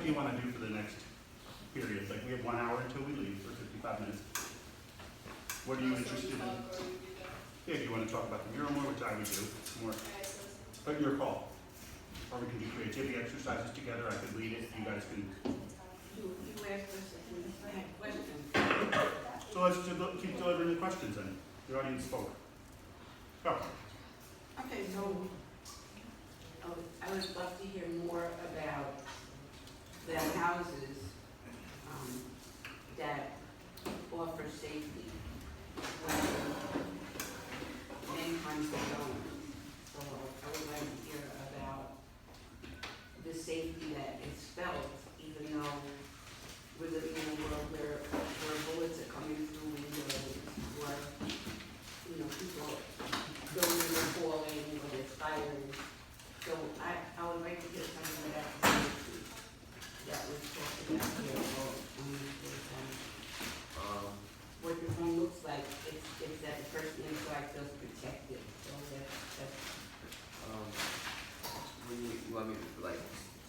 do you want to do for the next period? Like, we have 1 hour until we leave, or 55 minutes. What are you interested in? Yeah, do you want to talk about the mural more, which I would do? It's more, but your call. Or we can do creativity exercises together. I could lead it. You guys can. You asked us if we had questions. So let's keep delivering the questions then. The audience spoke. Go. Okay, so I would love to hear more about the houses that offer safety when many times they don't. So I would like to hear about the safety that is felt, even though we're living in a world where bullets are coming through windows, where people buildings are falling, or there's fires. So I would like to hear something about the safety that was talked about here, or what the home looks like. It's that the person inside feels protected. So that's You want me to like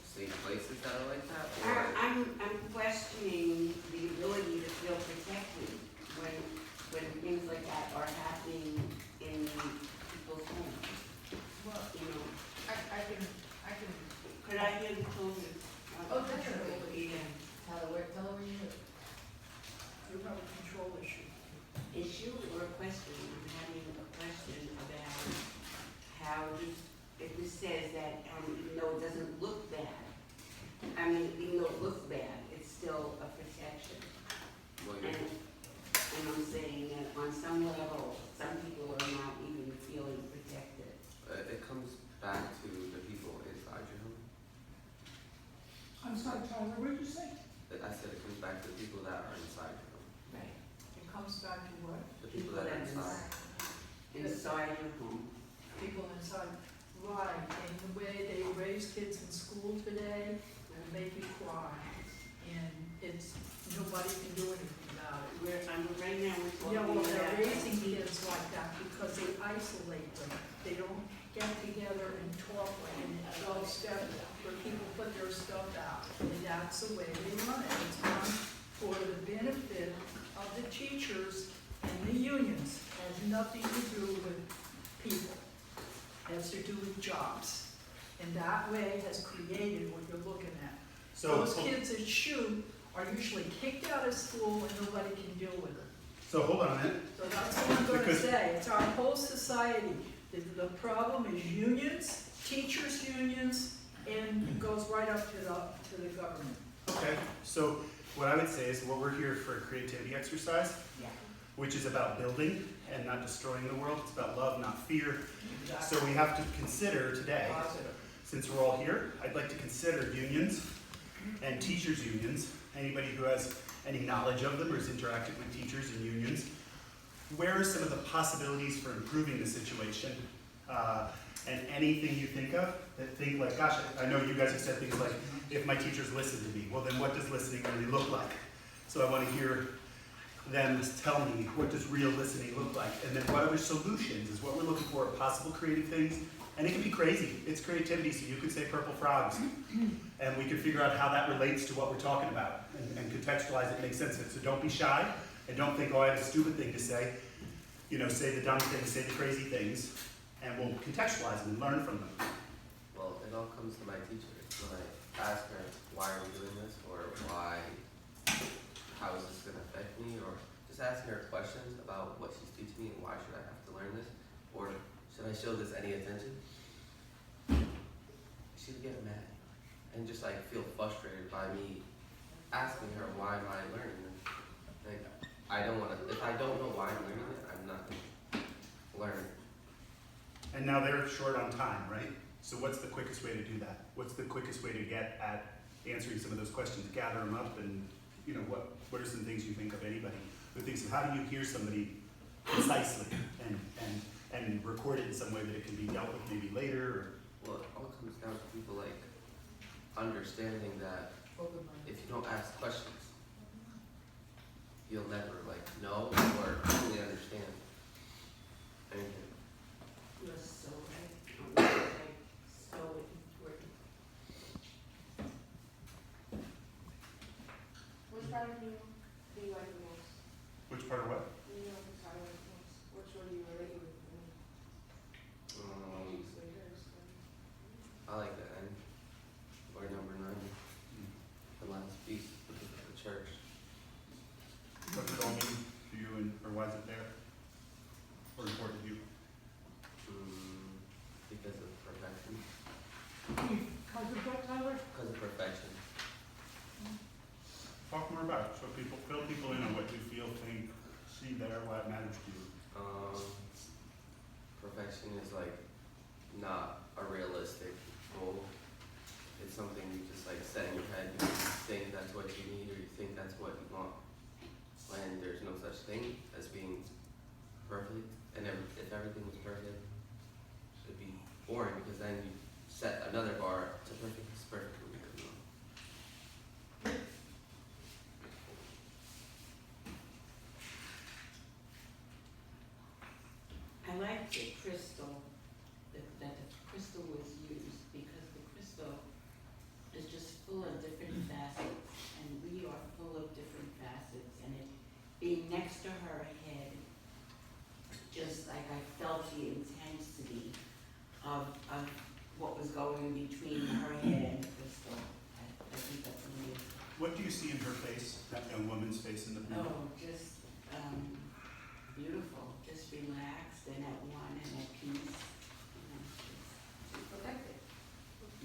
say places that are like that? I'm questioning the ability to feel protected when things like that are happening in people's homes. Well, I can. Could I hear the children? Oh, definitely. Yeah. Tell her where you live. You have a control issue. Issue or a question? I'm having a question about how this says that even though it doesn't look bad, even though it looks bad, it's still a protection. Well, And I'm saying that on some level, some people are not even feeling protected. it comes back to the people inside your home. I'm sorry, Tyler, what did you say? I said it comes back to the people that are inside your home. Right. It comes back to what? The people that are inside. Inside your home. People inside. Right, and the way they raise kids in school today will make you cry. And nobody can do anything about it. Right now we're talking Yeah, well, they're about raising kids like that because they isolate them. They don't get together and talk and 12 step where people put their stuff out. And that's the way they run it. It's done for the benefit of the teachers and the unions. It has nothing to do with people. It has to do with jobs. And that way has created what you're looking at. So Those kids that shoot are usually kicked out of school and nobody can deal with them. So hold on a minute. So that's what I'm gonna Because- say, it's our whole society. The problem is unions, teachers' unions, and it goes right up to the government. Okay. So what I would say is what we're here for a creativity exercise, Yeah. which is about building and not destroying the world. It's about love, not fear. So we have to consider today, Positive. since we're all here, I'd like to consider unions and teachers' unions. Anybody who has any knowledge of them or has interacted with teachers and unions, where are some of the possibilities for improving the situation? And anything you think of that think like, gosh, I know you guys have said things like, if my teachers listen to me, well then what does listening really look like? So I want to hear them tell me, what does real listening look like? And then what other solutions is what we're looking for, possible creative things. And it can be crazy. It's creativity, so you could say purple frogs. And we can figure out how that relates to what we're talking about and contextualize it, make sense of it. So don't be shy and don't think, oh, I have a stupid thing to say. Say the dumb things, say the crazy things, and we'll contextualize them and learn from them. Well, it all comes to my teacher. When I ask her, why are we doing this? Or how is this going to affect me? Or just asking her questions about what she's teaching me and why should I have to learn this? Or should I show this any attention? She'd get mad and just feel frustrated by me asking her, why am I learning this? I don't want to, if I don't know why I'm learning it, I'm not going to learn. And now they're short on time, right? So what's the quickest way to do that? What's the quickest way to get at answering some of those questions? Gather them up and, what are some things you think of, anybody who thinks of how do you hear somebody concisely and record it in some way that it can be dealt with maybe later? Well, it all comes down to people understanding that if you don't ask questions, you'll never know or truly understand anything. You're so right. So important. Josh, what people, fill people in on what you feel, think, see there, why it matters to you. Perfection is like not a realistic goal. It's something you just like set in your head because you think that's what you need or you think that's what you want. When there's no such thing as being perfect, and if everything was perfect, it'd be boring because then you set another bar to perfect. It's perfect for me. I like the crystal, that the crystal was used, because the crystal is just full of different facets, and we are full of different facets, and it being next to her head, just like I felt the intensity of what was going between her head and the crystal. I think that's amazing. What do you see in her face, that young woman's face in the painting? Oh, just beautiful, just relaxed and at one and at peace. You know, she's perfected.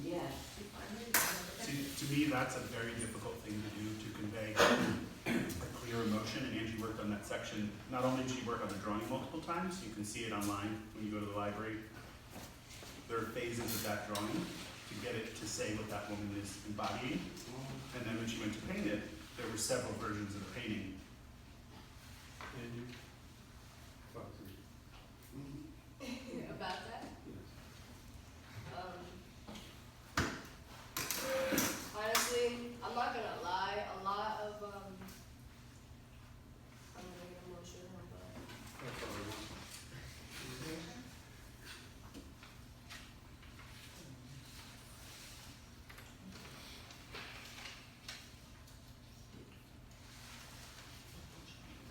Yes. To me, that's a very difficult thing to do, to convey a clear emotion, and Angie worked on that section. Not only did she work on the drawing multiple times, you can see it online when you go to the library. There are phases of that drawing to get it to say what that woman is embodying. And then when she went to paint it, there were several versions of the painting. About that? Honestly, I'm not gonna lie, a lot of, I'm gonna get emotional, but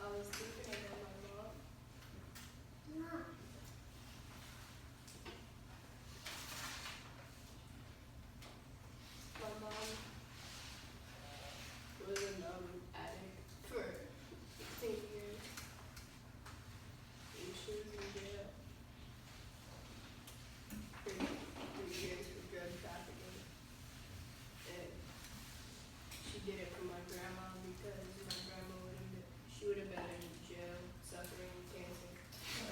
I was thinking about my mom. My mom was an addict for 16 years. And she was in jail for 3 years for drug trafficking. And she did it for my grandma because my grandma would have been in jail suffering cancer. So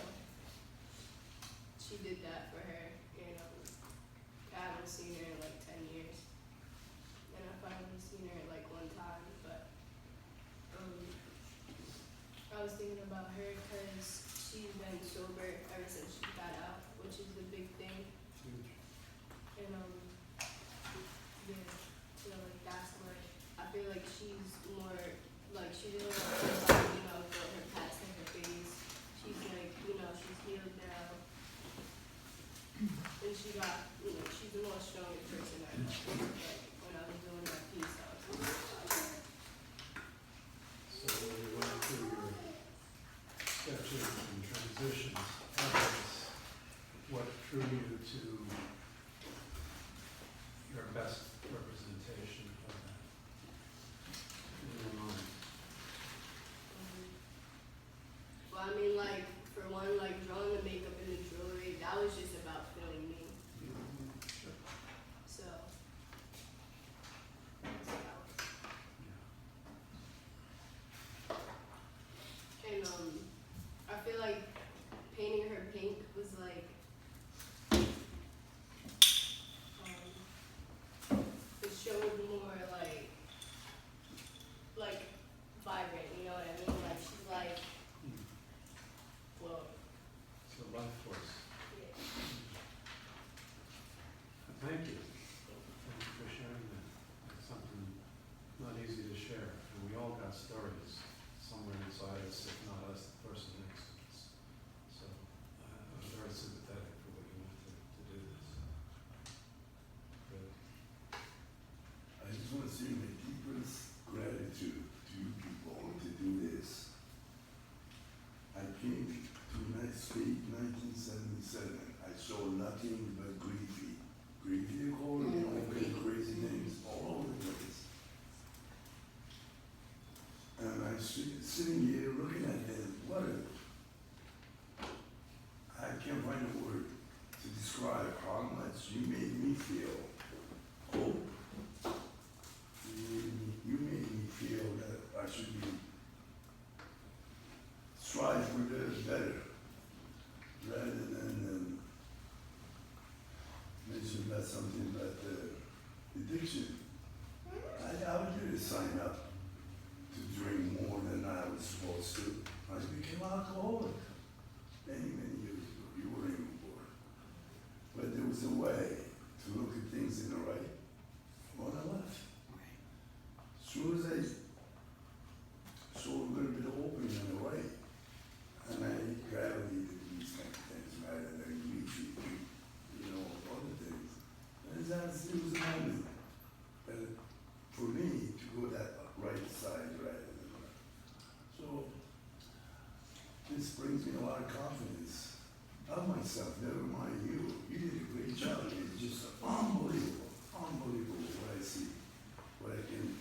she did that for her. And I haven't seen her in like 10 years. And I finally seen her like one time, but I was thinking about her because she's been sober ever since she got out, which is the big thing. And yeah, so like that's what I feel like she's more like she didn't like throw her past in her face. She's like she's healed now, and she got she's the most strongest person I know. Like when I was doing that piece, I was like, So when you went through your sketches and transitions, how does what drew you to your best representation of that in your mind? well, I mean, like for one, like drawing the makeup and the jewelry, that was just about feeling me. Sure. So that's what that was. Yeah. And I feel like painting her pink was like it showed more like vibrant, you know what I mean? Like she's like whoa. So life force. Yeah. Thank you. Thank you for sharing that. It's something not easy to share. And we all got stories somewhere inside us, if not us, the person next to us. So I'm very sympathetic for what you went to do this. Good. I just want to say my deepest gratitude to you people to do this. I came to United States 1977. I saw nothing but graffiti. Graffiti all crazy names all over the place. And I sitting here looking at them. I can't find a word to describe how much you made me feel hope. You made me feel that I should something about addiction. I was going to sign up to drink more than I was supposed to. I became alcoholic many, many years ago. You weren't even born. But there was a way to look at things in the right or the left. As soon as I saw a little bit of opening on the right, and I gravitated to these kind of things rather than greasy, other things. And it was a moment for me to go that right side rather than left. So this brings me a lot of confidence of myself, never mind you. You did a great job. It's just unbelievable, unbelievable what I see, what I can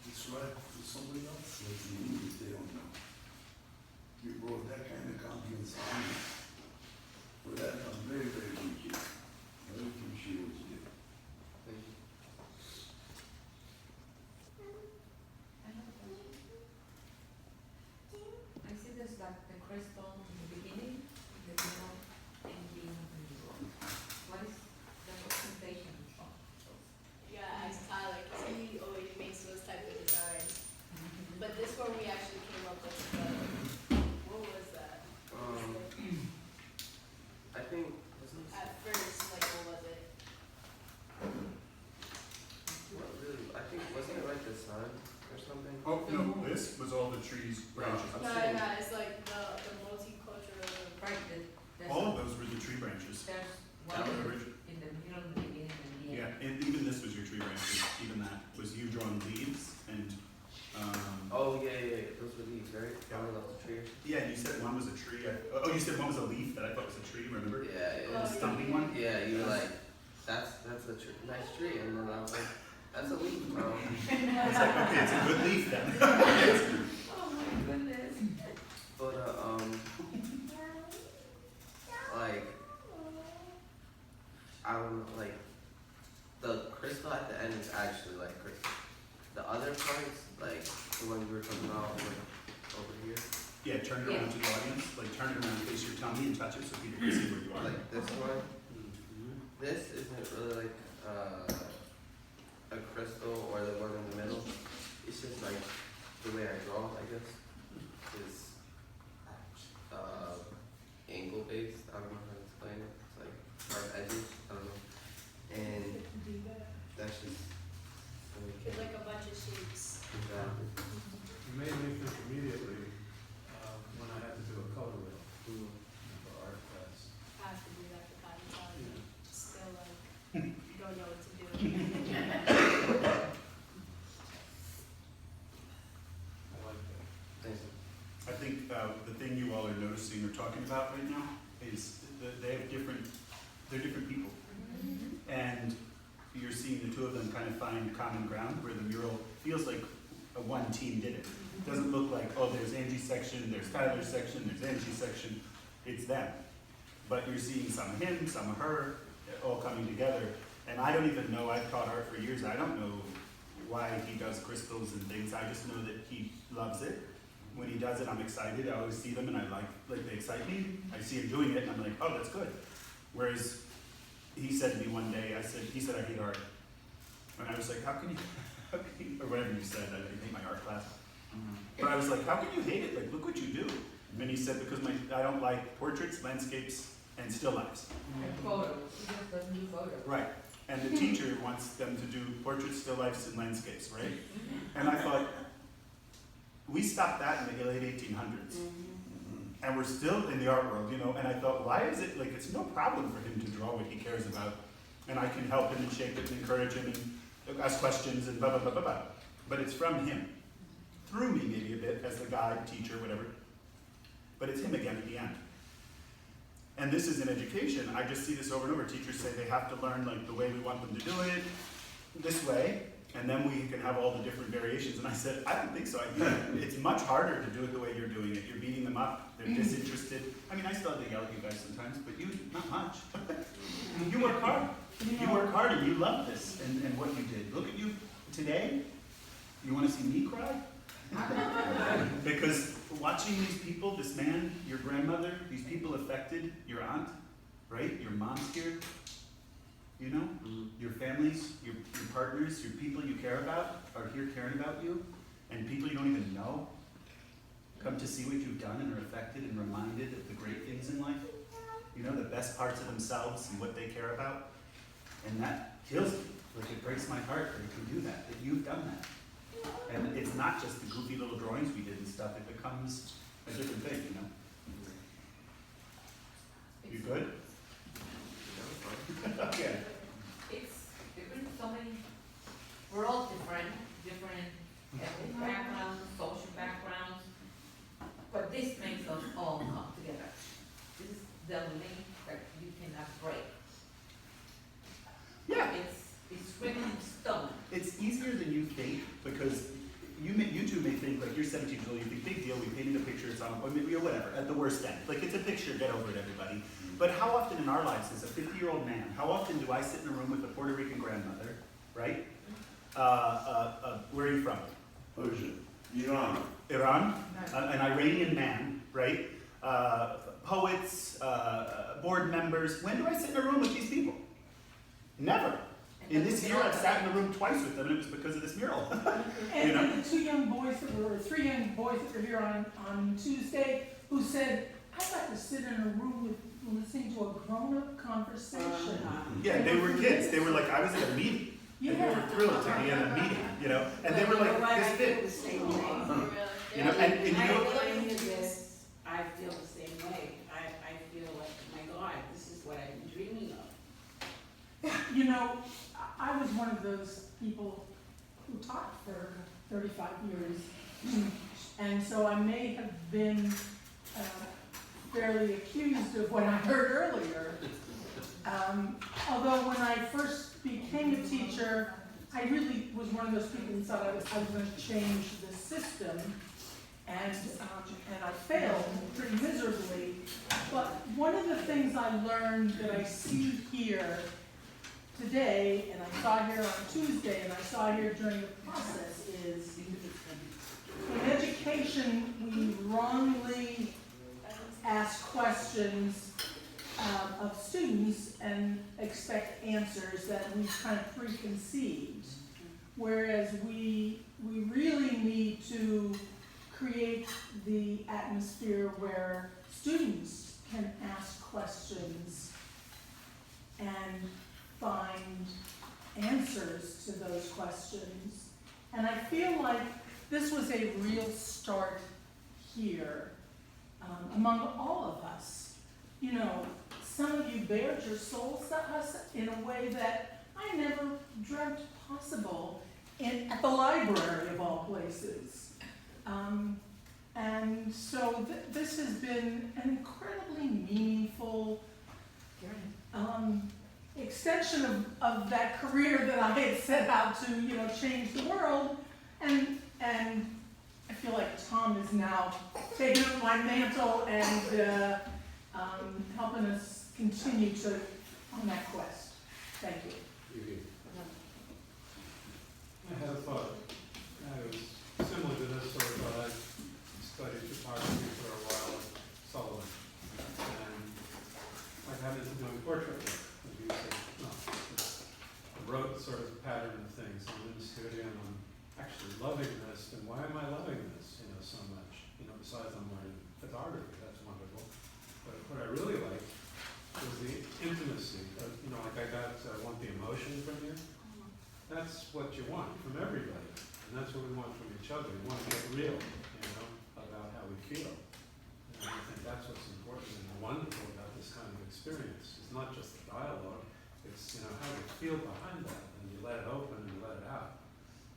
describe to somebody else like me if they don't know. You brought that kind of confidence on me. For that, I'm very, very appreciative. Very appreciate what you did. Thank you. I see this like the crystal in the beginning, in the middle, and the end of the middle. What is the representation of those? Yeah, ask Tyler, because he always makes those type of designs. But this one we actually came up with what was that? I think, wasn't this, At first, like, what was it? what really, I think, wasn't it like the sun or something? Oh, no, this was all the trees, branches. I'm No, saying- no, it's like the multicultural. Right, there's, All of those were the tree branches. there's That was one original. in the middle, the beginning, and the end. Yeah, and even this was your tree branches, even that was you drawing leaves and, Oh, yeah, those were leaves, right? Yeah. Coming off the tree or something? yeah, and you said one was a tree. Oh, you said one was a leaf that I thought was a tree, remember? Yeah, The stumpy one? Yeah, you were like, that's a nice tree, and then I was like, that's a leaf. It's like, okay, it's a good leaf then. Oh my goodness. But like, I don't know, like, the crystal at the end is actually like crystal. The other parts, like the one you were talking about, like over here, Yeah, turn it around to the audience, like turn it around, face your tummy and touch it so people can see where you are. like this one. This isn't really like a crystal or the one in the middle. It's just like the way I draw, I guess, is angle based. I don't know how to explain it. It's like sharp edges. I don't know. And that's just It's like a bunch of shapes. exactly. You made me think immediately, when I had to do a color wheel for art class. I have to do that for time to time. Yeah. Still like, don't know what to do. I like that. Thanks. I think the thing you all are noticing or talking about right now is that they have they're different people. And you're seeing the two of them kind of find common ground where the mural feels like one team did it. It doesn't look like, oh, there's Angie's section, there's Tyler's section, there's Angie's section. It's them. But you're seeing some of him, some of her, all coming together. And I don't even know, I've taught art for years, I don't know why he does crystals and things. I just know that he loves it. When he does it, I'm excited. I always see them and I like they excite me. I see him doing it and I'm like, oh, that's good. Whereas he said to me one day, he said, I hate art. And I was like, how can you, or whatever you said, I hate my art class. But I was like, how can you hate it? Like, look what you do. And he said, because I don't like portraits, landscapes, and still lifes. And photos, he just doesn't do photos. Right. And the teacher wants them to do portraits, still lifes, and landscapes, right? And I thought, we stopped that in the late 1800s. And we're still in the art world, and I thought, why is it, like, it's no problem for him to draw what he cares about, and I can help him and shape it and encourage him and ask questions and blah, blah, blah, blah, blah. But it's from him. Through me, maybe a bit, as the guide, teacher, whatever. But it's him again at the end. And this is in education. I just see this over and over. Teachers say they have to learn, like, the way we want them to do it, this way, and then we can have all the different variations. And I said, I don't think so. It's much harder to do it the way you're doing it. You're beating them up. They're disinterested. I mean, I still have to yell at you guys sometimes, but you, not much. You work hard. You work hard and you love this and what you did. Look at you today. You want to see me cry? Because watching these people, this man, your grandmother, these people affected, your aunt, right? Your mom's here, you know? Your families, your partners, your people you care about are here caring about you, and people you don't even know come to see what you've done and are affected and reminded of the great things in life. You know, the best parts of themselves and what they care about. And that kills me. Like, it breaks my heart that you can do that you've done that. And it's not just the goofy little drawings we did and stuff, it becomes a different thing, you know? You good? Okay. It's different, so many, we're all different ethnic backgrounds, social backgrounds, but this makes us all come together. This is the link that you cannot break. Yeah. It's written in stone. It's easier than you think, because you two may think, like, you're 17 years old, you think, big deal, we painted a picture, it's on, or maybe, or whatever, at the worst end. Like, it's a picture, get over it, everybody. But how often in our lives, as a 50-year-old man, how often do I sit in a room with a Puerto Rican grandmother, right? Where are you from? Persia, Iran. Iran? An Iranian man, right? Poets, board members. When do I sit in a room with these people? Never. In this year, I've sat in the room twice with them, and it was because of this mural. And, You know? and the three young boys that were here on Tuesday, who said, I'd like to sit in a room with, listening to a grown-up conversation. Yeah, they were kids. They were like, I was at a meeting. And they were thrilled to be in a meeting, you know? And they were like, this I feel the fits. same way. You know, and you I know, look into this, I feel the same way. I feel like, my God, this is what I've been dreaming of. You know, I was one of those people who taught for 35 years. And so I may have been fairly accused of what I heard earlier. Although when I first became a teacher, I really was one of those people who thought I was going to change the system. And I failed pretty miserably. But one of the things I learned that I see here today, and I saw here on Tuesday, and I saw here during the process, is in education, we wrongly ask questions of students and expect answers that we've kind of preconceived. Whereas we really need to create the atmosphere where students can ask questions and find answers to those questions. And I feel like this was a real start here among all of us. You know, some of you bared your souls to us in a way that I never dreamt possible at the library of all places. And so this has been an incredibly meaningful extension of that career that I had set out to, you know, change the world. And I feel like Tom is now taking up my mantle and helping us continue on that quest. Thank you. I had a thought. It was similar to this sort of thought. I studied photography for a while at Sullivan. And I got into doing portrait work, as you said. No, I wrote sort of pattern of things. I'm in the studio and I'm actually loving this. And why am I loving this, you know, so much? You know, besides I'm learning photography, that's wonderful. But what I really liked was the intimacy of, you know, like I got, want the emotion from you. That's what you want from everybody, and that's what we want from each other. We want to get real, you know, about how we feel. And I think that's what's important and wonderful about this kind of experience. It's not just the dialogue, it's, you know, how you feel behind that, and you let it open and you let it out.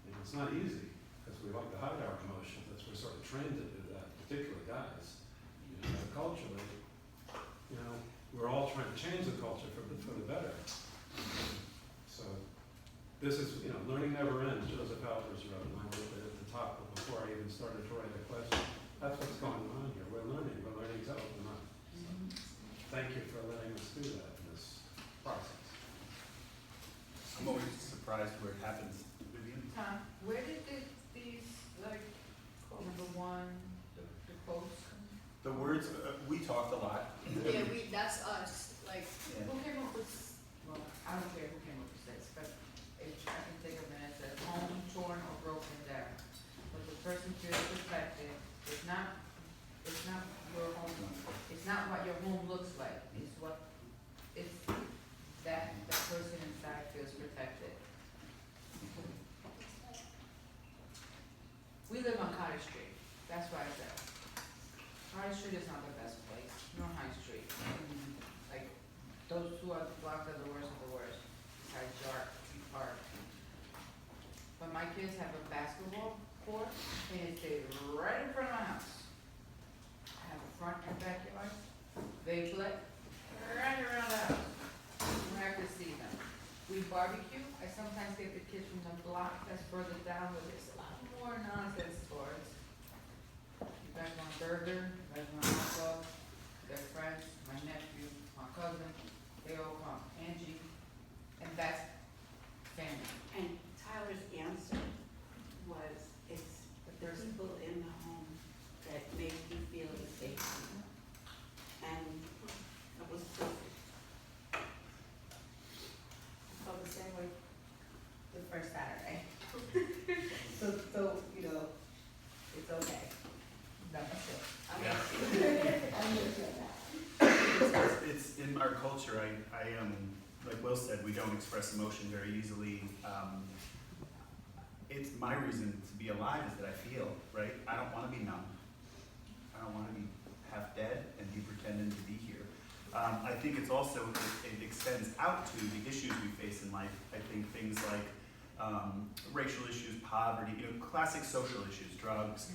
You know, it's not easy, because we like to hide our emotions. That's we're sort of trained to do that, particularly guys. You know, culturally, you know, we're all trying to change the culture for the better. So this is, you know, learning never ends. Joseph Halpers wrote, and I wrote it at the top before I even started to write a question. That's what's going on here. We're learning to open up. So, thank you for letting us do that in this process. I'm always surprised where it happens. Vivian? Tom, where did these, like, number one, the quotes come? The words, we talked a lot. Yeah, that's us. Like Like, Yeah. who came up with, well, I don't care who came up with this, but if I can think of it, it says home torn or broken down. But the person feels protected, it's not your home, it's not what your home looks like, it's that the person inside feels protected. We live on Cottage Street, that's why I said. Cottage Street is not the best place, nor High Street. Like, those two are the blocks are the worst of the worst, besides York Park. But my kids have a basketball court, and it's right in front of my house. I have a front and backyard, they play right around the house, where I can see them. We barbecue, I sometimes get the kids from the block that's further down where there's a lot more nonsense stores. You guys want a burger, you guys want a hot dog, their friends, my nephew, my cousin, they all come, Angie, and that's family. And Tyler's answer was, it's there's people in the home that make you feel the safety. And that was perfect. I felt the same way the first Saturday. So, you know, it's okay. That's it. I'm with you on that. It's in our culture, like Will said, we don't express emotion very easily. It's my reason to be alive is that I feel, right? I don't wanna be numb. I don't wanna be half dead and be pretending to be here. I think it's also, it extends out to the issues we face in life. I think things like racial issues, poverty, classic social issues, drugs,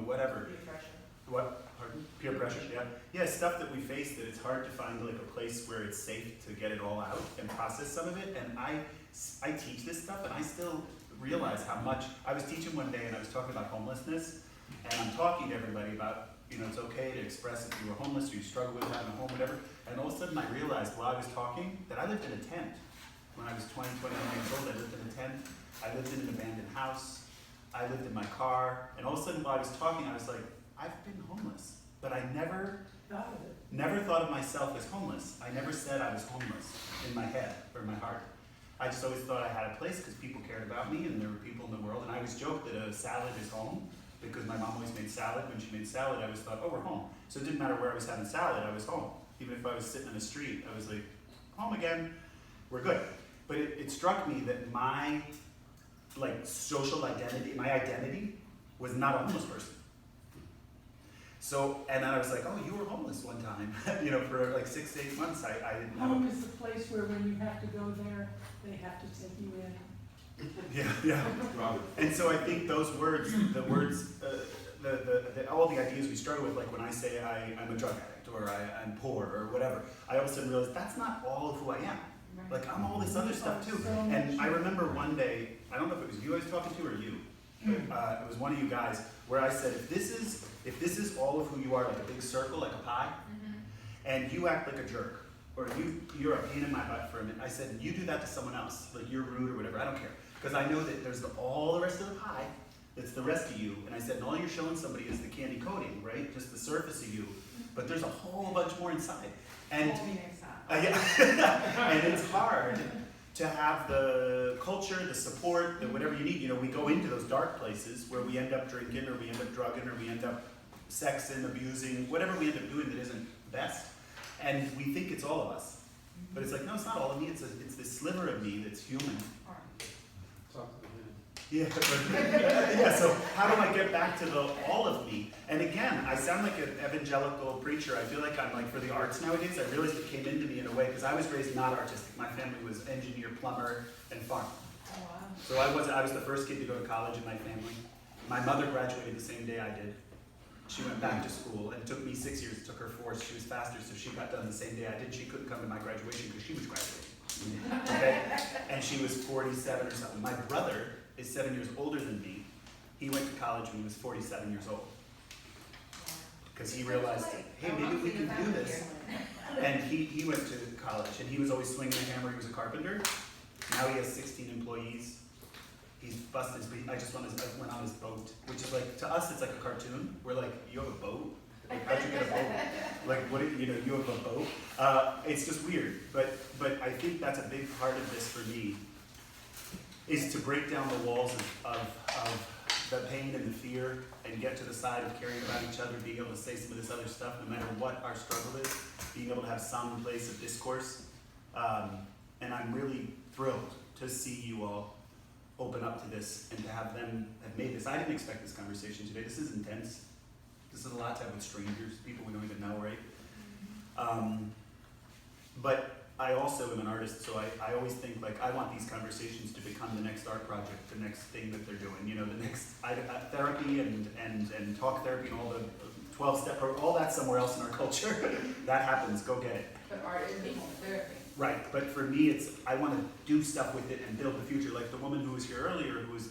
whatever. Peer pressure. What? Pardon? Peer pressure, yeah. Yeah, stuff that we face that it's hard to find like a place where it's safe to get it all out and process some of it. And I teach this stuff and I still realize how much, I was teaching one day and I was talking about homelessness and I'm talking to everybody about, it's okay to express if you were homeless or you struggle with having a home, whatever. And all of a sudden I realized while I was talking that I lived in a tent. When I was 20, 21 years old, I lived in a tent. I lived in an abandoned house. I lived in my car. And all of a sudden while I was talking, I was like, I've been homeless, but I never thought of myself as homeless. I never said I was homeless in my head or my heart. I just always thought I had a place because people cared about me and there were people in the world. And I always joked that a salad is home because my mom always made salad. When she made salad, I always thought, oh, we're home. So it didn't matter where I was having salad, I was home. Even if I was sitting in the street, I was like, home again, we're good. But it struck me that my social identity, my identity was not a homeless person. So, and then I was like, oh, you were homeless one time, for like 6 to 8 months, I didn't know. Home is the place where when you have to go there, they have to take you in. Yeah. And so I think those words, the words, all the ideas we struggle with, like when I say I'm a drug addict or I'm poor or whatever, I all of a sudden realized that's not all of who I am. Like I'm all this other stuff too. And I remember one day, I don't know if it was you I was talking to or you, but it was one of you guys where I said, if this is all of who you are, like a big circle, like a pie, and you act like a jerk, or you're a pain in my butt for a minute, I said, you do that to someone else, like you're rude or whatever, I don't care. Because I know that there's all the rest of the pie, that's the rest of you, and I said, and all you're showing somebody is the candy coating, right? Just the surface of you, but there's a whole bunch more inside. And, and it's hard to have the culture, the support, the whatever you need. We go into those dark places where we end up drinking or we end up drugging or we end up sexing, abusing, whatever we end up doing that isn't best. And we think it's all of us. But it's like, no, it's not all of me. It's this sliver of me that's human. Talk to the man. Yeah, but, yeah, so how do I get back to the all of me? And again, I sound like an evangelical preacher. I feel like I'm like for the arts nowadays. I realized it came into me in a way because I was raised not artistic. My family was engineer, plumber, and farm. Oh, wow. So I was the first kid to go to college in my family. My mother graduated the same day I did. She went back to school, and it took me 6 years. It took her 4. She was faster, so she got done the same day I did. She couldn't come to my graduation because she was graduating. Okay? And she was 47 or something. My brother is 7 years older than me. He went to college when he was 47 years old. Because he realized, hey, maybe we can do this. And he went to college, and he was always swinging a hammer. He was a carpenter. Now he has 16 employees. He's busted. I went on his boat, which is like, to us, it's like a cartoon. We're like, you have a boat? Like, how'd you get a boat? Like, what, you know, you have a boat? It's just weird, but I think that's a big part of this for me, is to break down the walls of the pain and the fear and get to the side of caring about each other, being able to say some of this other stuff, no matter what our struggle is, being able to have some place of discourse. And I'm really thrilled to see you all open up to this and to have them have made this. I didn't expect this conversation today. This is intense. This is a lot to have with strangers, people we don't even know, right? But I also am an artist, so I always think, like, I want these conversations to become the next art project, the next thing that they're doing, you know, the next therapy and talk therapy and all the 12-step program, all that somewhere else in our culture. That happens, go get it. But art is the home therapy. Right, but for me, I want to do stuff with it and build the future. Like the woman who was here earlier, who was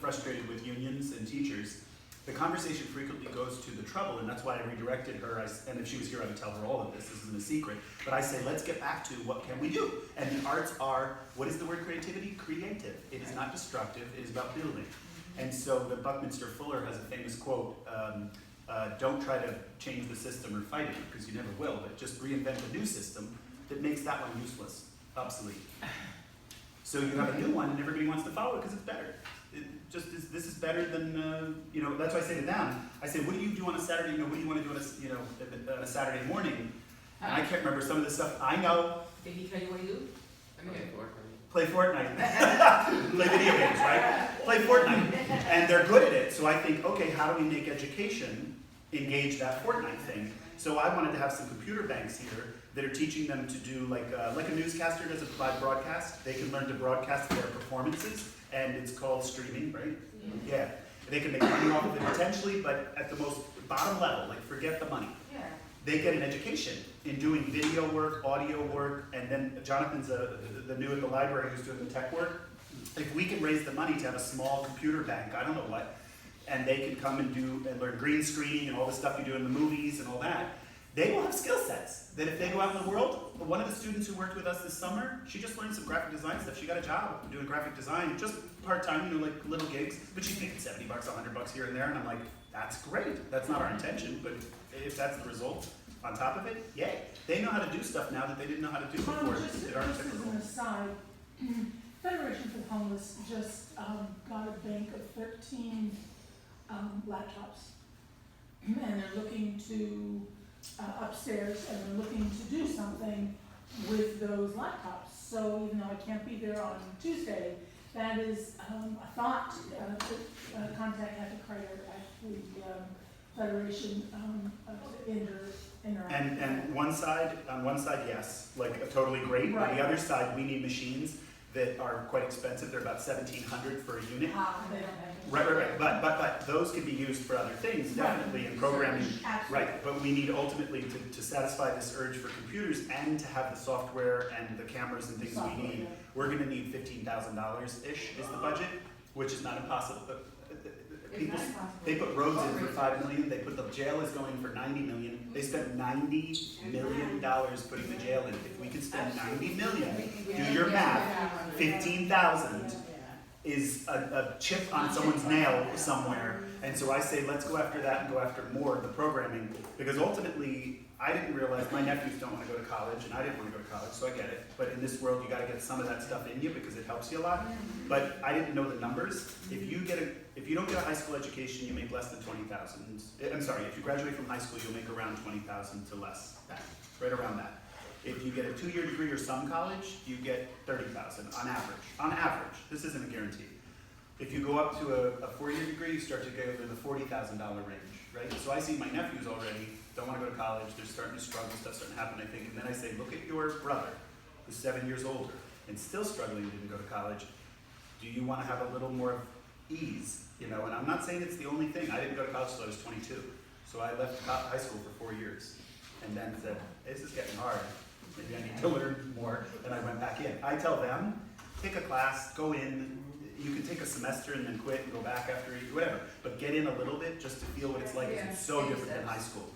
frustrated with unions and teachers, the conversation frequently goes to the trouble, and that's why I redirected her. And if she was here, I would tell her all of this. This isn't a secret. But I say, let's get back to what can we do? And the arts are, what is the word creativity? Creative. It is not destructive. It is about building. And so the Buckminster Fuller has a famous quote, don't try to change the system or fight it, because you never will, but just reinvent a new system that makes that one useless, obsolete. So you have a new one, and everybody wants to follow it because it's better. It just is, this is better than, you know, that's why I say to them, I say, what do you do on a Saturday, you know, what do you want to do on a, you know, on a Saturday morning? And I can't remember some of this stuff. I know. Did he tell you what to do? I mean, Play Fortnite. Play video games, right? Play Fortnite. And they're good at it. So I think, okay, how do we make education engage that Fortnite thing? So I wanted to have some computer banks here that are teaching them to do like a newscaster does a live broadcast. They can learn to broadcast their performances, and it's called streaming, right? Yeah. They can make money off of it potentially, but at the most bottom level, like forget the money. yeah. They get an education in doing video work, audio work, and then Jonathan's the new at the library who's doing the tech work. If we can raise the money to have a small computer bank, I don't know what, and they can come and do and learn green screening and all the stuff you do in the movies and all that, they will have skill sets that if they go out in the world. One of the students who worked with us this summer, she just learned some graphic design stuff. She got a job doing graphic design, just part-time, you know, like little gigs, but she's making $70, $100 here and there, and I'm like, that's great. That's not our intention, but if that's the result on top of it, yay. They know how to do stuff now that they didn't know how to do before. Just that aren't as typical. an aside, Federation for the Homeless just got a bank of 13 laptops. And they're looking to, upstairs, and they're looking to do something with those laptops. So even though I can't be there on Tuesday, that is a thought to contact Kathy Kreider at the Federation to interact. And on one side, yes, like totally great. On Right. the other side, we need machines that are quite expensive. They're about $1,700 for a unit. They don't have it. Right. But those can be used for other things, definitely, in programming. Absolutely. Right, but we need ultimately to satisfy this urge for computers and to have the software and the cameras and things we need. We're gonna need $15,000-ish is the budget, which is not impossible, but people, they put roads in for $5 million, they put the jail is going for $90 million. They spent $90 million putting the jail in. If we could spend $90 million, do your math, 15,000 is a chip on someone's nail somewhere. And so I say, let's go after that and go after more of the programming, because ultimately, I didn't realize, my nephews don't want to go to college, and I didn't want to go to college, so I get it. But in this world, you gotta get some of that stuff in you because it helps you a lot. But I didn't know the numbers. If you don't get a high school education, you make less than 20,000. I'm sorry, if you graduate from high school, you'll make around 20,000 to less, right around that. If you get a 2-year degree or some college, you get 30,000 on average. On average, this isn't a guarantee. If you go up to a 4-year degree, you start to go to the $40,000 range, right? So I see my nephews already don't want to go to college. They're starting to struggle. Stuff's starting to happen. I think, and then I say, look at your brother, who's 7 years older and still struggling, didn't go to college. Do you want to have a little more ease, you know? And I'm not saying it's the only thing. I didn't go to college till I was 22, so I left high school for 4 years, and then said, this is getting hard. Maybe I need to learn more, and I went back in. I tell them, pick a class, go in. You can take a semester and then quit and go back after whatever, but get in a little bit just to feel what it's like. It's so different than high school.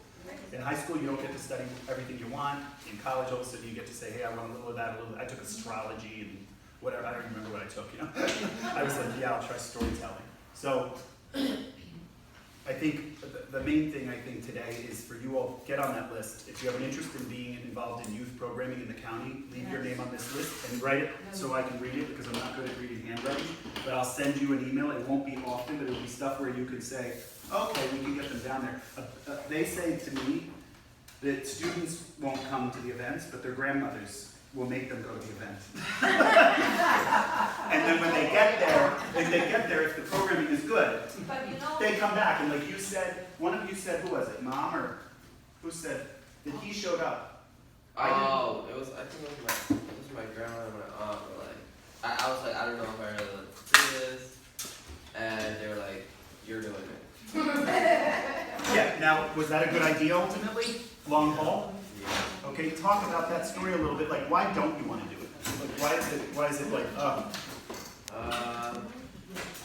In high school, you don't get to study everything you want. In college, all of a sudden, you get to say, hey, I want a little of that, a little. I took astrology and whatever. I don't remember what I took, you know. I was like, yeah, I'll try storytelling. So I think the main thing I think today is for you all, get on that list. If you have an interest in being involved in youth programming in the county, leave your name on this list and write it so I can read it, because I'm not good at reading handwriting. But I'll send you an email. It won't be often, but it'll be stuff where you could say, okay, we can get them down there. They say to me that students won't come to the events, but their grandmothers will make them go to the event. And then when they get there, if the programming is good, But you know, they come back, and like you said, one of you said, who was it, Mom, or who said that he showed up? Oh, I think it was my grandma and my aunt were like, I was like, I don't know if I really want to do this, and they were like, you're doing it. Yeah, now, was that a good idea ultimately? Long haul? Yeah. Okay, talk about that story a little bit, like, why don't you want to do it? Like, why is it like,